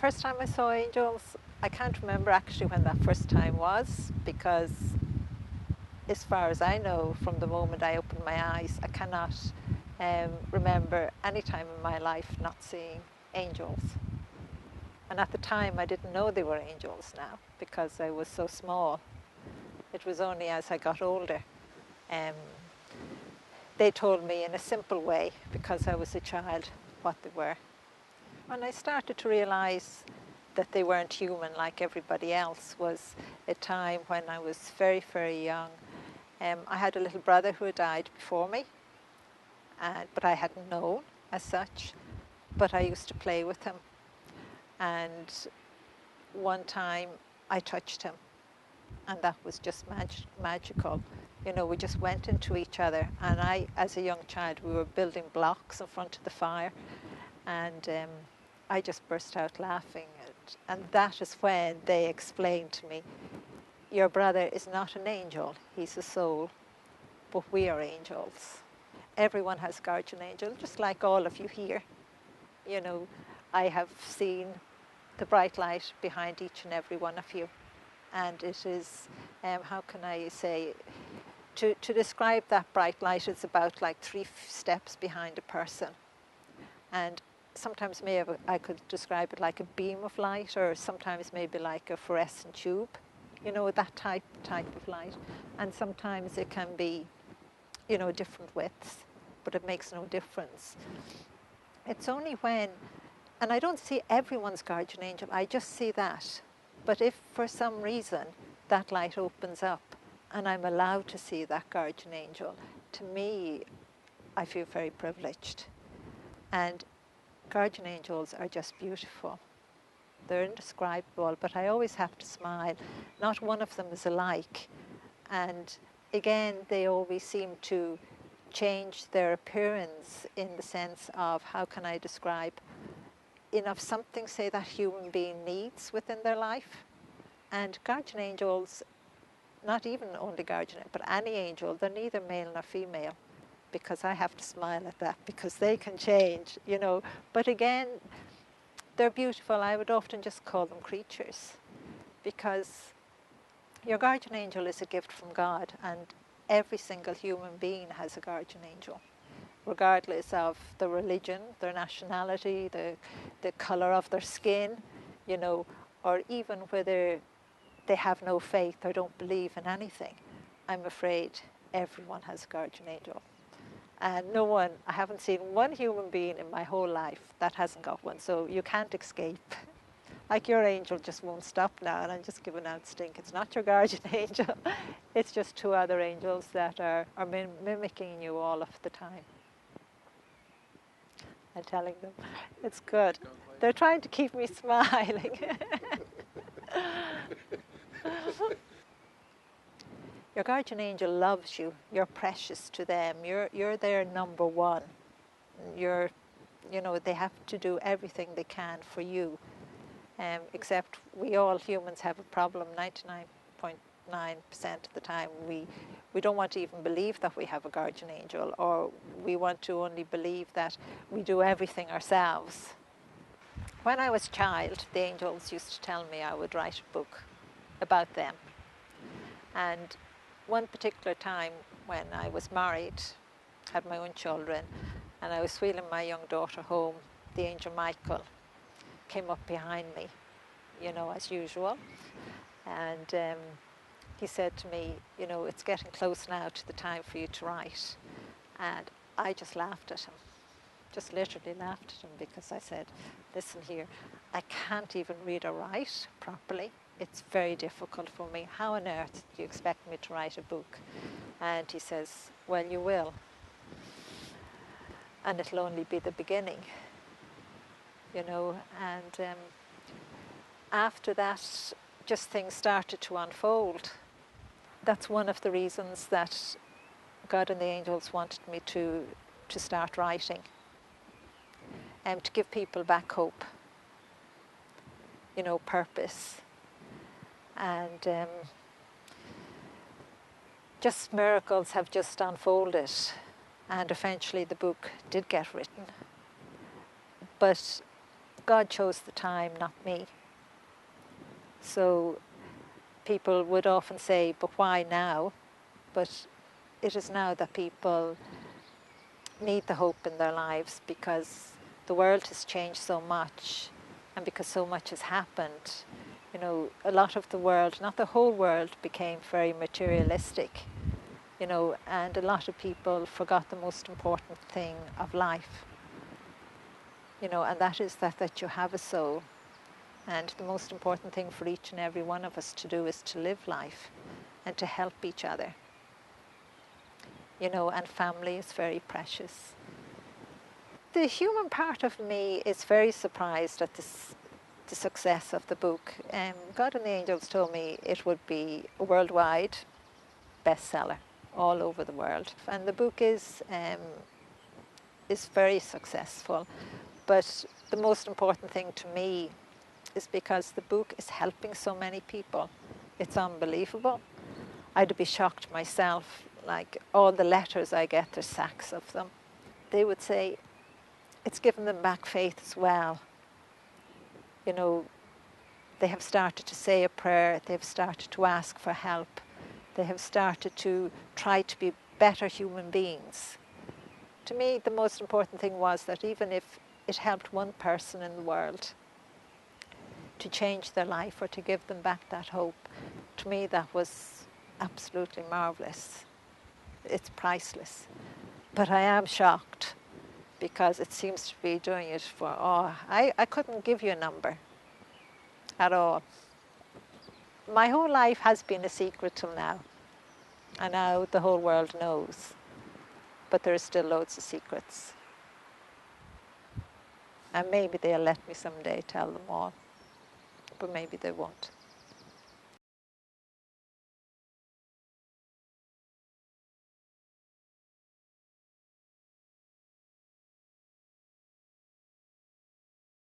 First time I saw angels, I can't remember actually when that first time was, because as far as I know, from the moment I opened my eyes, I cannot remember any time in my life not seeing angels. And at the time, I didn't know they were angels now, because I was so small. It was only as I got older. They told me in a simple way, because I was a child, what they were. When I started to realize that they weren't human like everybody else was a time when I was very, very young. I had a little brother who had died before me, but I hadn't known as such, but I used to play with him. And one time I touched him, and that was just magical. You know, we just went into each other, and I, as a young child, we were building blocks in front of the fire, and I just burst out laughing. And that is when they explained to me, your brother is not an angel, he's a soul, but we are angels. Everyone has a guardian angel, just like all of you here. You know, I have seen the bright light behind each and every one of you. And it is, how can I say, to describe that bright light, it's about like 3 steps behind a person. And sometimes maybe I could describe it like a beam of light, or sometimes maybe like a fluorescent tube, you know, that type of light. And sometimes it can be, you know, different widths, but it makes no difference. It's only when, and I don't see everyone's guardian angel, I just see that. But if for some reason that light opens up and I'm allowed to see that guardian angel, to me, I feel very privileged. And guardian angels are just beautiful. They're indescribable, but I always have to smile. Not one of them is alike. And again, they always seem to change their appearance in the sense of, how can I describe, enough something, say, that human being needs within their life. And guardian angels, not even only guardian, but any angel, they're neither male nor female, because I have to smile at that, because they can change, you know. But again, they're beautiful. I would often just call them creatures, because your guardian angel is a gift from God, and every single human being has a guardian angel, regardless of the religion, their nationality, the colour of their skin, you know, or even whether they have no faith or don't believe in anything. I'm afraid everyone has a guardian angel. And no one, I haven't seen one human being in my whole life that hasn't got one, so you can't escape. Like your angel just won't stop now, and I'm just giving out stink. It's not your guardian angel, it's just 2 other angels that are mimicking you all of the time. And telling them, it's good. They're trying to keep me smiling. Your guardian angel loves you. You're precious to them. You're their number one. You know, they have to do everything they can for you. Except we all humans have a problem 99.9% of the time. We don't want to even believe that we have a guardian angel, or we want to only believe that we do everything ourselves. When I was a child, the angels used to tell me I would write a book about them. And one particular time when I was married, had my own children, and I was wheeling my young daughter home, the angel Michael came up behind me, you know, as usual. And he said to me, you know, it's getting close now to the time for you to write. And I just laughed at him, just literally laughed at him, because I said, listen here, I can't even read or write properly. It's very difficult for me. How on earth do you expect me to write a book? And he says, well, you will. And it'll only be the beginning, you know. And after that, just things started to unfold. That's one of the reasons that God and the angels wanted me to start writing, and to give people back hope, you know, purpose. And just miracles have just unfolded, and eventually the book did get written. But God chose the time, not me. So people would often say, but why now? But it is now that people need the hope in their lives, because the world has changed so much and because so much has happened. You know, a lot of the world, not the whole world, became very materialistic, you know, and a lot of people forgot the most important thing of life, you know, and that is that you have a soul. And the most important thing for each and every one of us to do is to live life and to help each other. You know, and family is very precious. The human part of me is very surprised at the success of the book. God and the Angels told me it would be a worldwide bestseller all over the world. And the book is very successful. But the most important thing to me is because the book is helping so many people. It's unbelievable. I'd be shocked myself, like all the letters I get, there's sacks of them. They would say it's given them back faith as well. You know, they have started to say a prayer, they've started to ask for help, they have started to try to be better human beings. To me, the most important thing was that even if it helped one person in the world to change their life or to give them back that hope, to me that was absolutely marvelous. It's priceless. But I am shocked because it seems to be doing it for, I couldn't give you a number at all. My whole life has been a secret till now, and now the whole world knows. But there are still loads of secrets. And maybe they'll let me someday tell them all, but maybe they won't.